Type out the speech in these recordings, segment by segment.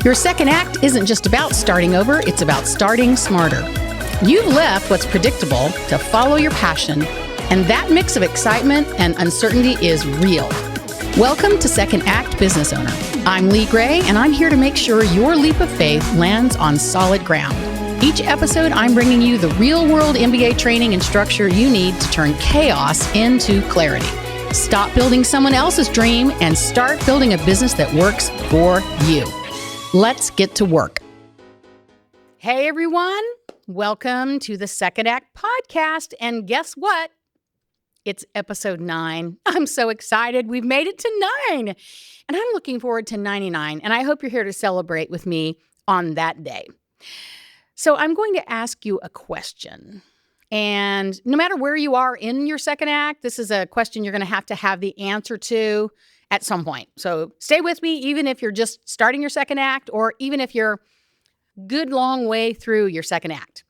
Your second act isn't just about starting over, it's about starting smarter. You've left what's predictable to follow your passion, and that mix of excitement and uncertainty is real. Welcome to Second Act Business Owner. I'm Lee Gray, and I'm here to make sure your leap of faith lands on solid ground. Each episode, I'm bringing you the real-world MBA training and structure you need to turn chaos into clarity. Stop building someone else's dream and start building a business that works for you. Let's get to work. Hey, everyone. Welcome to the Second Act Podcast. And guess what? It's episode 9. I'm so excited. We've made it to 9. And I'm looking forward to 99. And I hope you're here to celebrate with me on that day. So I'm going to ask you a question. And no matter where you are in your second act, this is a question you're going to have the answer to at some point. So stay with me, even if you're just starting your second act, or even if you're good long way through your second act.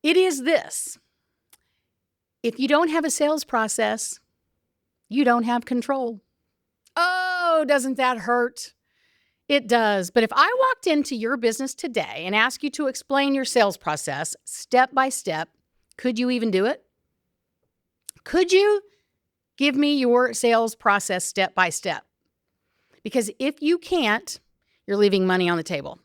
It is this: if you don't have a sales process, you don't have control. Oh, doesn't that hurt? It does. But if I walked into your business today and asked you to explain your sales process step by step, could you even do it? Could you give me your sales process step by step? Because if you can't, you're leaving money on the table.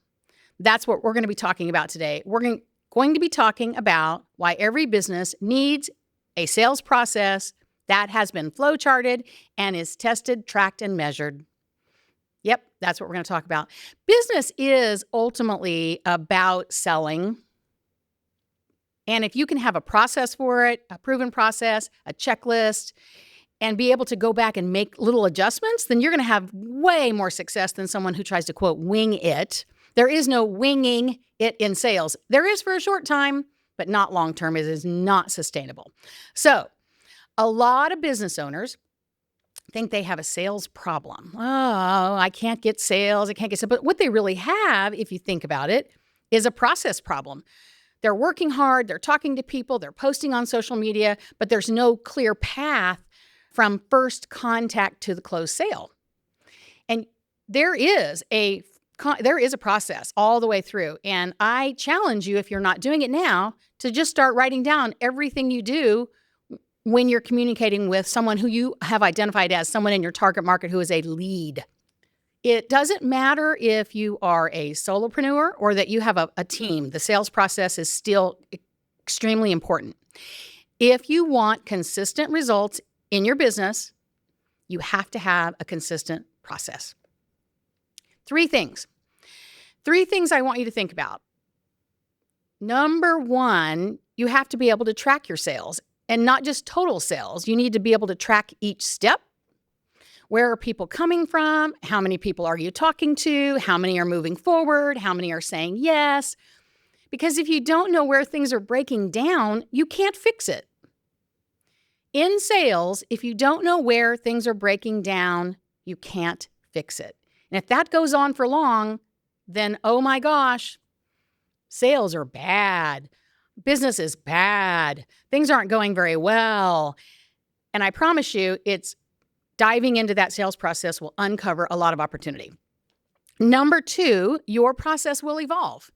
That's what we're going to be talking about today. We're going to be talking about why every business needs a sales process that has been flow charted and is tested, tracked, and measured. Yep, that's what we're going to talk about. Business is ultimately about selling. And if you can have a process for it, a proven process, a checklist, and be able to go back and make little adjustments, then you're going to have way more success than someone who tries to, quote, wing it. There is no winging it in sales. There is for a short time, but not long term. It is not sustainable. So a lot of business owners think they have a sales problem. Oh, I can't get sales. I can't get sales. But what they really have, if you think about it, is a process problem. They're working hard. They're talking to people. They're posting on social media, but there's no clear path from first contact to the closed sale. And there is a process all the way through. And I challenge you, if you're not doing it now, to just start writing down everything you do when you're communicating with someone who you have identified as someone in your target market who is a lead. It doesn't matter if you are a solopreneur or that you have a team. The sales process is still extremely important. If you want consistent results in your business, you have to have a consistent process. Three things I want you to think about. Number one, you have to be able to track your sales, and not just total sales. You need to be able to track each step. Where are people coming from? How many people are you talking to? How many are moving forward? How many are saying yes? Because if you don't know where things are breaking down, you can't fix it. In sales, if you don't know where things are breaking down, you can't fix it. And if that goes on for long, then, oh my gosh, sales are bad. Business is bad. Things aren't going very well. And I promise you, it's diving into that sales process will uncover a lot of opportunity. Number two, your process will evolve.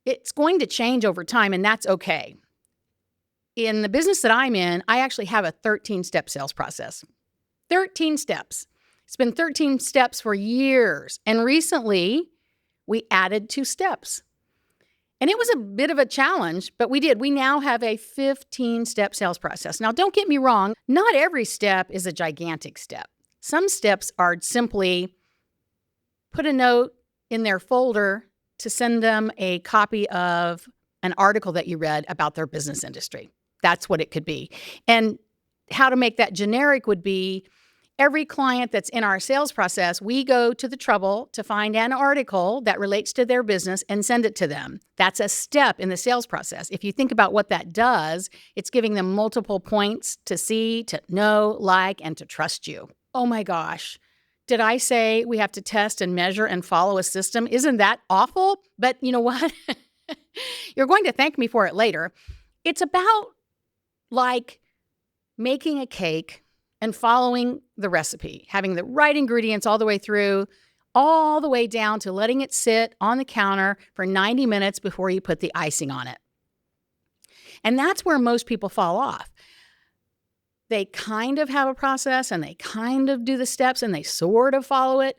It's going to change over time, and that's okay. In the business that I'm in, I actually have a 13-step sales process. 13 steps. It's been 13 steps for years. And recently, we added 2 steps. And it was a bit of a challenge, but we did. We now have a 15-step sales process. Now, don't get me wrong. Not every step is a gigantic step. Some steps are simply put a note in their folder to send them a copy of an article that you read about their business industry. That's what it could be. And how to make that generic would be every client that's in our sales process, we go to the trouble to find an article that relates to their business and send it to them. That's a step in the sales process. If you think about what that does, it's giving them multiple points to see, to know, like, and to trust you. Oh my gosh. Did I say we have to test and measure and follow a system? Isn't that awful? But you know what? You're going to thank me for it later. It's about like making a cake and following the recipe, having the right ingredients all the way through, all the way down to letting it sit on the counter for 90 minutes before you put the icing on it. And that's where most people fall off. They kind of have a process and they kind of do the steps and they sort of follow it.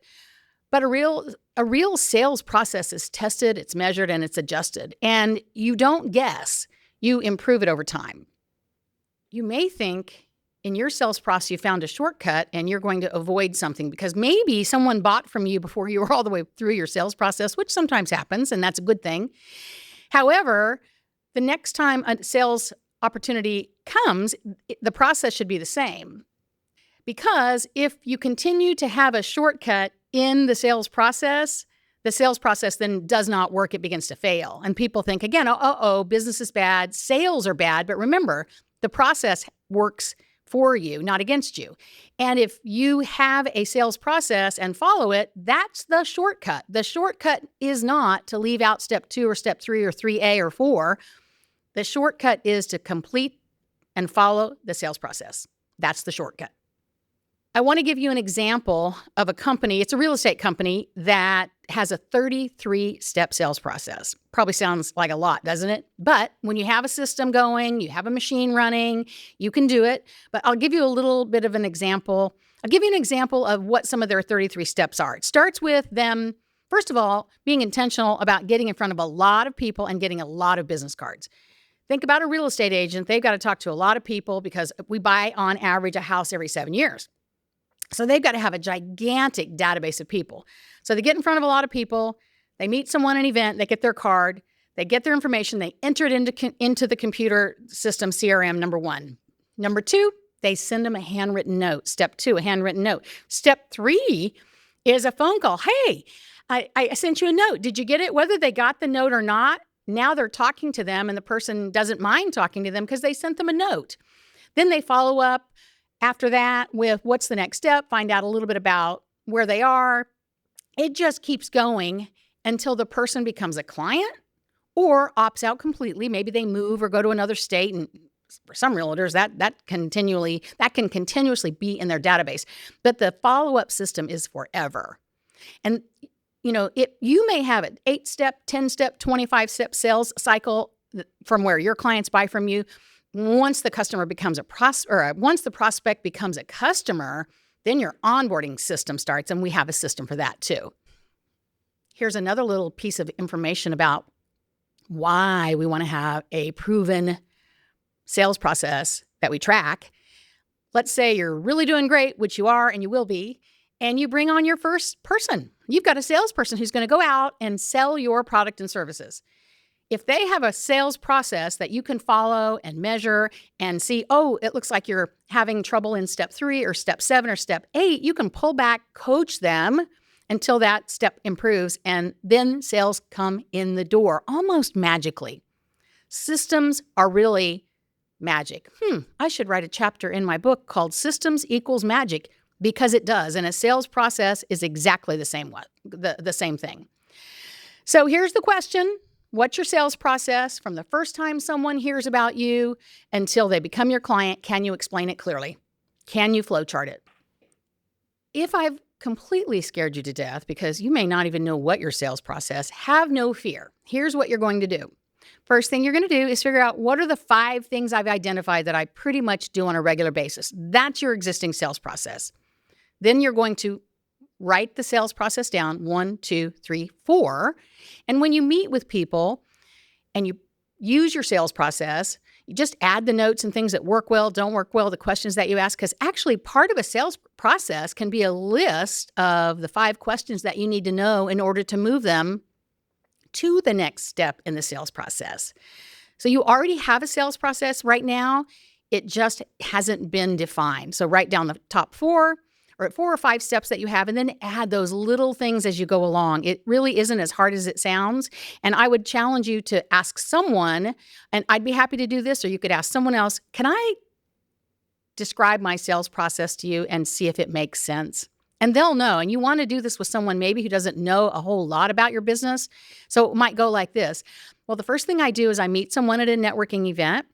But a real sales process is tested, it's measured, and it's adjusted. And you don't guess, you improve it over time. You may think in your sales process you found a shortcut and you're going to avoid something because maybe someone bought from you before you were all the way through your sales process, which sometimes happens, and that's a good thing. However, the next time a sales opportunity comes, the process should be the same. Because if you continue to have a shortcut in the sales process then does not work. It begins to fail. And people think, again, business is bad, sales are bad. But remember, the process works for you, not against you. And if you have a sales process and follow it, that's the shortcut. The shortcut is not to leave out step 2 or step 3 or 3A or 4. The shortcut is to complete and follow the sales process. That's the shortcut. I want to give you an example of a company. It's a real estate company that has a 33-step sales process. Probably sounds like a lot, doesn't it? But when you have a system going, you have a machine running, you can do it. But I'll give you a little bit of an example. I'll give you an example of what some of their 33 steps are. It starts with them, first of all, being intentional about getting in front of a lot of people and getting a lot of business cards. Think about a real estate agent. They've got to talk to a lot of people because we buy on average a house every 7 years. So they've got to have a gigantic database of people. So they get in front of a lot of people, they meet someone at an event, they get their card, they get their information, they enter it into the computer system CRM, number 1. Number 2, they send them a handwritten note. Step 2, a handwritten note. Step 3 is a phone call. Hey, I sent you a note. Did you get it? Whether they got the note or not, now they're talking to them and the person doesn't mind talking to them because they sent them a note. Then they follow up after that with what's the next step, find out a little bit about where they are. It just keeps going until the person becomes a client or opts out completely. Maybe they move or go to another state. And for some realtors, that can continuously be in their database. But the follow-up system is forever. And you may have an 8-step, 10-step, 25-step sales cycle from where your clients buy from you. Once the customer becomes once the prospect becomes a customer, then your onboarding system starts, and we have a system for that too. Here's another little piece of information about why we want to have a proven sales process that we track. Let's say you're really doing great, which you are and you will be, and you bring on your first person. You've got a salesperson who's going to go out and sell your product and services. If they have a sales process that you can follow and measure and see, it looks like you're having trouble in step 3 or step 7 or step 8, you can pull back, coach them until that step improves, and then sales come in the door almost magically. Systems are really magic. I should write a chapter in my book called Systems Equals Magic because it does, and a sales process is exactly the same thing. So here's the question. What's your sales process from the first time someone hears about you until they become your client? Can you explain it clearly? Can you flowchart it? If I've completely scared you to death because you may not even know what your sales process, have no fear. Here's what you're going to do. First thing you're going to do is figure out what are the 5 things I've identified that I pretty much do on a regular basis. That's your existing sales process. Then you're going to write the sales process down, 1, 2, 3, 4. And when you meet with people and you use your sales process, you just add the notes and things that work well, don't work well, the questions that you ask, because actually part of a sales process can be a list of the 5 questions that you need to know in order to move them to the next step in the sales process. So you already have a sales process right now. It just hasn't been defined. So write down the top 4 or 5 steps that you have, and then add those little things as you go along. It really isn't as hard as it sounds. And I would challenge you to ask someone, and I'd be happy to do this, or you could ask someone else, can I describe my sales process to you and see if it makes sense? And they'll know. And you want to do this with someone maybe who doesn't know a whole lot about your business. So it might go like this. Well, the first thing I do is I meet someone at a networking event,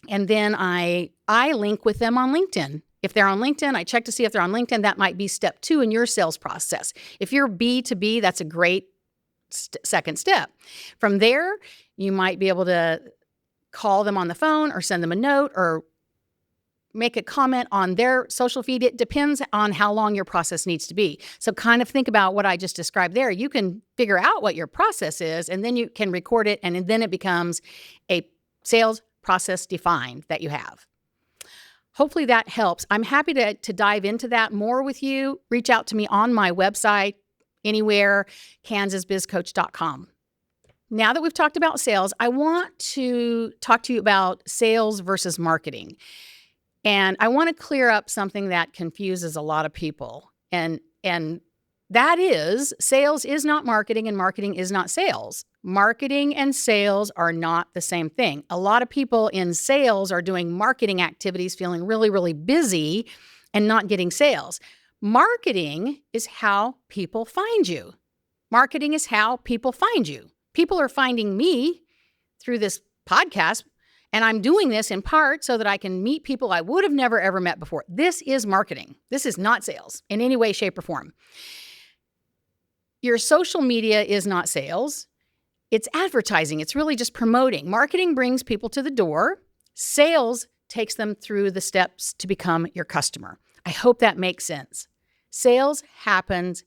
and then I link with them on LinkedIn. If they're on LinkedIn, I check to see if they're on LinkedIn. That might be step 2 in your sales process. If you're B2B, that's a great second step. From there, you might be able to call them on the phone or send them a note or make a comment on their social feed. It depends on how long your process needs to be. So kind of think about what I just described there. You can figure out what your process is, and then you can record it, and then it becomes a sales process defined that you have. Hopefully that helps. I'm happy to dive into that more with you. Reach out to me on my website, anywhere, kansasbizcoach.com. Now that we've talked about sales, I want to talk to you about sales versus marketing. And I want to clear up something that confuses a lot of people. And that is, sales is not marketing and marketing is not sales. Marketing and sales are not the same thing. A lot of people in sales are doing marketing activities, feeling really, really busy and not getting sales. Marketing is how people find you. Marketing is how people find you. People are finding me through this podcast, and I'm doing this in part so that I can meet people I would have never, ever met before. This is marketing. This is not sales in any way, shape, or form. Your social media is not sales. It's advertising. It's really just promoting. Marketing brings people to the door. Sales takes them through the steps to become your customer. I hope that makes sense. Sales happens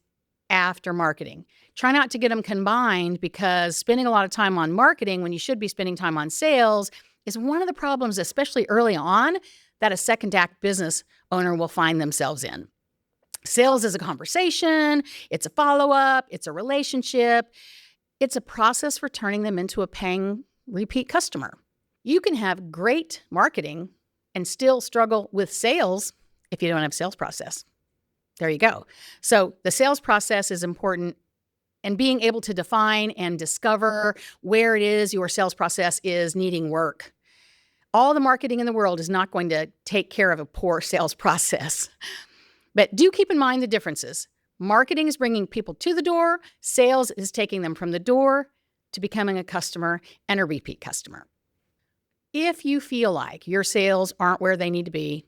after marketing. Try not to get them combined, because spending a lot of time on marketing when you should be spending time on sales is one of the problems, especially early on, that a second act business owner will find themselves in. Sales is a conversation, it's a follow-up, it's a relationship, it's a process for turning them into a paying repeat customer. You can have great marketing and still struggle with sales if you don't have a sales process. There you go. So the sales process is important, and being able to define and discover where it is your sales process is needing work. All the marketing in the world is not going to take care of a poor sales process. But do keep in mind the differences. Marketing is bringing people to the door. Sales is taking them from the door to becoming a customer and a repeat customer. If you feel like your sales aren't where they need to be,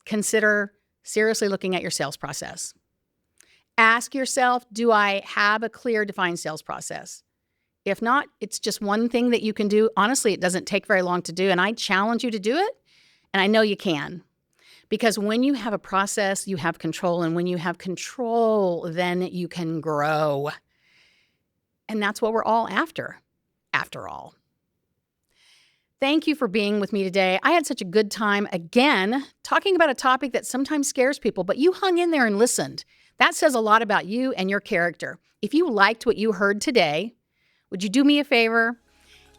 consider seriously looking at your sales process. Ask yourself, do I have a clear, defined sales process? If not, it's just one thing that you can do. Honestly, it doesn't take very long to do, and I challenge you to do it, and I know you can. Because when you have a process, you have control, and when you have control, then you can grow. And that's what we're all after all. Thank you for being with me today. I had such a good time, again, talking about a topic that sometimes scares people, but you hung in there and listened. That says a lot about you and your character. If you liked what you heard today, would you do me a favor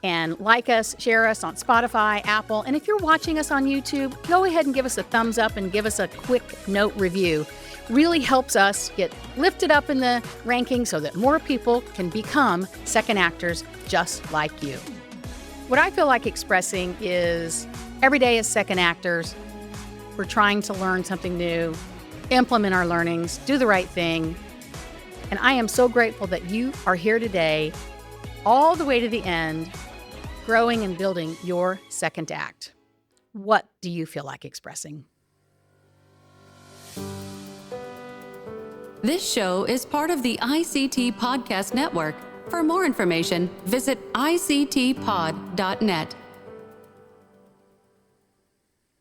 and like us, share us on Spotify, Apple, and if you're watching us on YouTube, go ahead and give us a thumbs up and give us a quick note review. Really helps us get lifted up in the rankings so that more people can become second actors just like you. What I feel like expressing is every day as second actors, we're trying to learn something new, implement our learnings, do the right thing. And I am so grateful that you are here today, all the way to the end, growing and building your second act. What do you feel like expressing? This show is part of the ICT Podcast Network. For more information, visit ictpod.net.